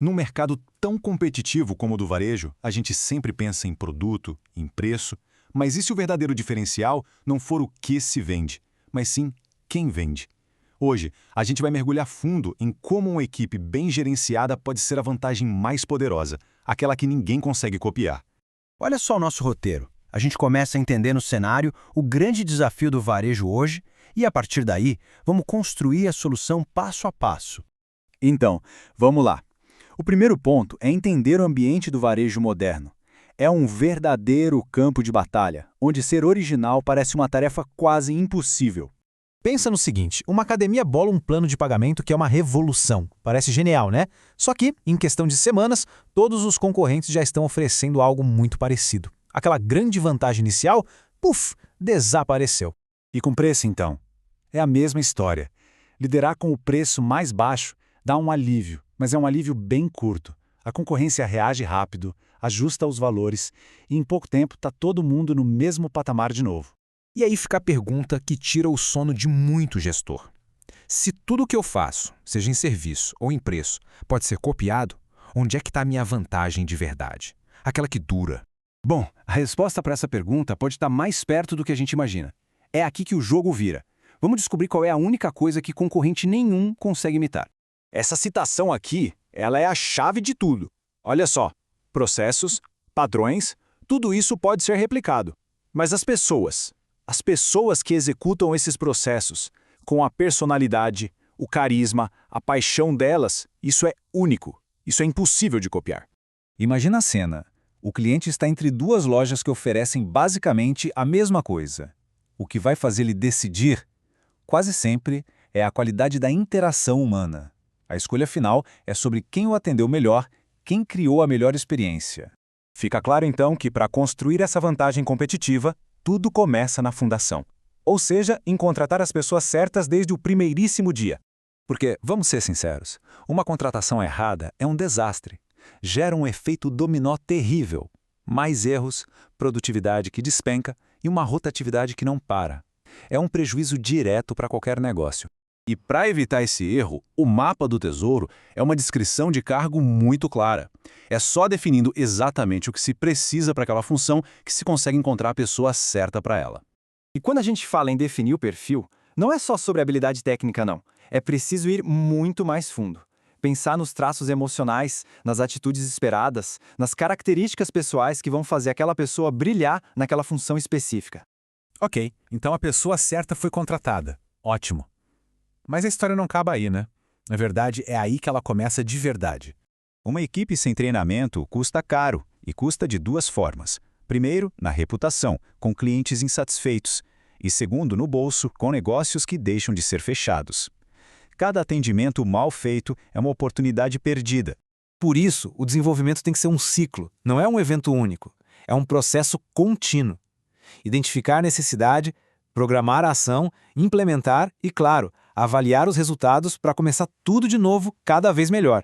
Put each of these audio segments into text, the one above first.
Num mercado tão competitivo como o do varejo, a gente sempre pensa em produto, em preço, mas e se o verdadeiro diferencial não for o que se vende, mas sim quem vende? Hoje, a gente vai mergulhar fundo em como uma equipe bem gerenciada pode ser a vantagem mais poderosa, aquela que ninguém consegue copiar. Olha só o nosso roteiro. A gente começa a entender no cenário o grande desafio do varejo hoje e, a partir daí, vamos construir a solução passo a passo. Então, vamos lá. O primeiro ponto é entender o ambiente do varejo moderno. É um verdadeiro campo de batalha, onde ser original parece uma tarefa quase impossível. Pensa no seguinte, uma academia bola um plano de pagamento que é uma revolução. Parece genial, né? Só que, em questão de semanas, todos os concorrentes já estão oferecendo algo muito parecido. Aquela grande vantagem inicial, puf, desapareceu. E com preço, então? É a mesma história. Liderar com o preço mais baixo dá um alívio, mas é um alívio bem curto. A concorrência reage rápido, ajusta os valores e em pouco tempo está todo mundo no mesmo patamar de novo. E aí fica a pergunta que tira o sono de muito gestor. Se tudo o que eu faço, seja em serviço ou em preço, pode ser copiado, onde é que está a minha vantagem de verdade? Aquela que dura. Bom, a resposta para essa pergunta pode estar mais perto do que a gente imagina. É aqui que o jogo vira. Vamos descobrir qual é a única coisa que concorrente nenhum consegue imitar. Essa citação aqui, ela é a chave de tudo. Olha só, processos, padrões, tudo isso pode ser replicado. Mas as pessoas que executam esses processos, com a personalidade, o carisma, a paixão delas, isso é único. Isso é impossível de copiar. Imagina a cena. O cliente está entre duas lojas que oferecem basicamente a mesma coisa. O que vai fazer ele decidir, quase sempre, é a qualidade da interação humana. A escolha final é sobre quem o atendeu melhor, quem criou a melhor experiência. Fica claro, então, que para construir essa vantagem competitiva, tudo começa na fundação. Ou seja, em contratar as pessoas certas desde o primeiríssimo dia. Porque, vamos ser sinceros, uma contratação errada é um desastre. Gera um efeito dominó terrível. Mais erros, produtividade que despenca e uma rotatividade que não para. É um prejuízo direto para qualquer negócio. E para evitar esse erro, o mapa do tesouro é uma descrição de cargo muito clara. É só definindo exatamente o que se precisa para aquela função que se consegue encontrar a pessoa certa para ela. E quando a gente fala em definir o perfil, não é só sobre habilidade técnica, não. É preciso ir muito mais fundo. Pensar nos traços emocionais, nas atitudes esperadas, nas características pessoais que vão fazer aquela pessoa brilhar naquela função específica. Ok, então a pessoa certa foi contratada. Ótimo. Mas a história não acaba aí, né? Na verdade, é aí que ela começa de verdade. Uma equipe sem treinamento custa caro e custa de duas formas. Primeiro, na reputação, com clientes insatisfeitos. E segundo, no bolso, com negócios que deixam de ser fechados. Cada atendimento mal feito é uma oportunidade perdida. Por isso, o desenvolvimento tem que ser um ciclo, não é um evento único. É um processo contínuo. Identificar a necessidade, programar a ação, implementar e, claro, avaliar os resultados para começar tudo de novo, cada vez melhor.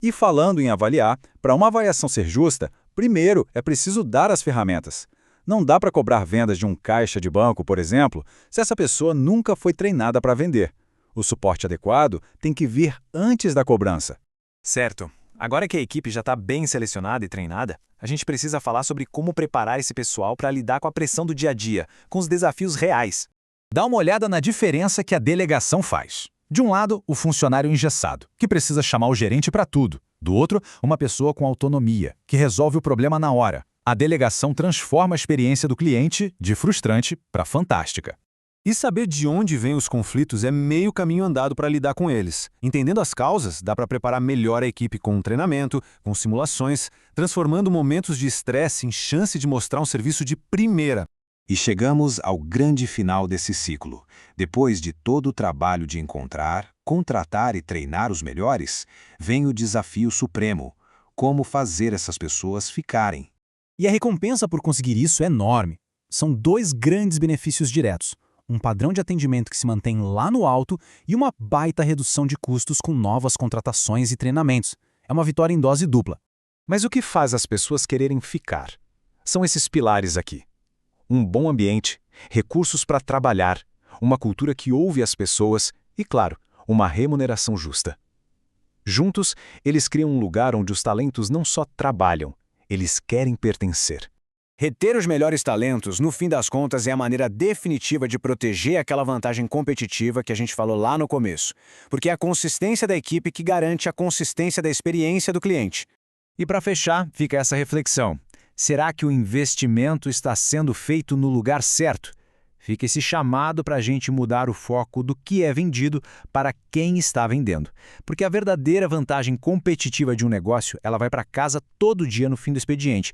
E falando em avaliar, para uma avaliação ser justa, primeiro é preciso dar as ferramentas. Não dá para cobrar vendas de um caixa de banco, por exemplo, se essa pessoa nunca foi treinada para vender. O suporte adequado tem que vir antes da cobrança. Certo. Agora que a equipe já está bem selecionada e treinada, a gente precisa falar sobre como preparar esse pessoal para lidar com a pressão do dia a dia, com os desafios reais. Dá uma olhada na diferença que a delegação faz. De um lado, o funcionário engessado, que precisa chamar o gerente para tudo. Do outro, uma pessoa com autonomia, que resolve o problema na hora. A delegação transforma a experiência do cliente de frustrante para fantástica. E saber de onde vêm os conflitos é meio caminho andado para lidar com eles. Entendendo as causas, dá para preparar melhor a equipe com treinamento, com simulações, transformando momentos de estresse em chance de mostrar um serviço de primeira. E chegamos ao grande final desse ciclo. Depois de todo o trabalho de encontrar, contratar e treinar os melhores, vem o desafio supremo: como fazer essas pessoas ficarem. E a recompensa por conseguir isso é enorme. São dois grandes benefícios diretos. Um padrão de atendimento que se mantém lá no alto e uma baita redução de custos com novas contratações e treinamentos. É uma vitória em dose dupla. Mas o que faz as pessoas quererem ficar? São esses pilares aqui. Um bom ambiente, recursos para trabalhar, uma cultura que ouve as pessoas e, claro, uma remuneração justa. Juntos, eles criam um lugar onde os talentos não só trabalham, eles querem pertencer. Reter os melhores talentos, no fim das contas, é a maneira definitiva de proteger aquela vantagem competitiva que a gente falou lá no começo, porque é a consistência da equipe que garante a consistência da experiência do cliente. E para fechar, fica essa reflexão. Será que o investimento está sendo feito no lugar certo? Fica esse chamado para a gente mudar o foco do que é vendido para quem está vendendo. Porque a verdadeira vantagem competitiva de um negócio, ela vai para casa todo dia no fim do expediente.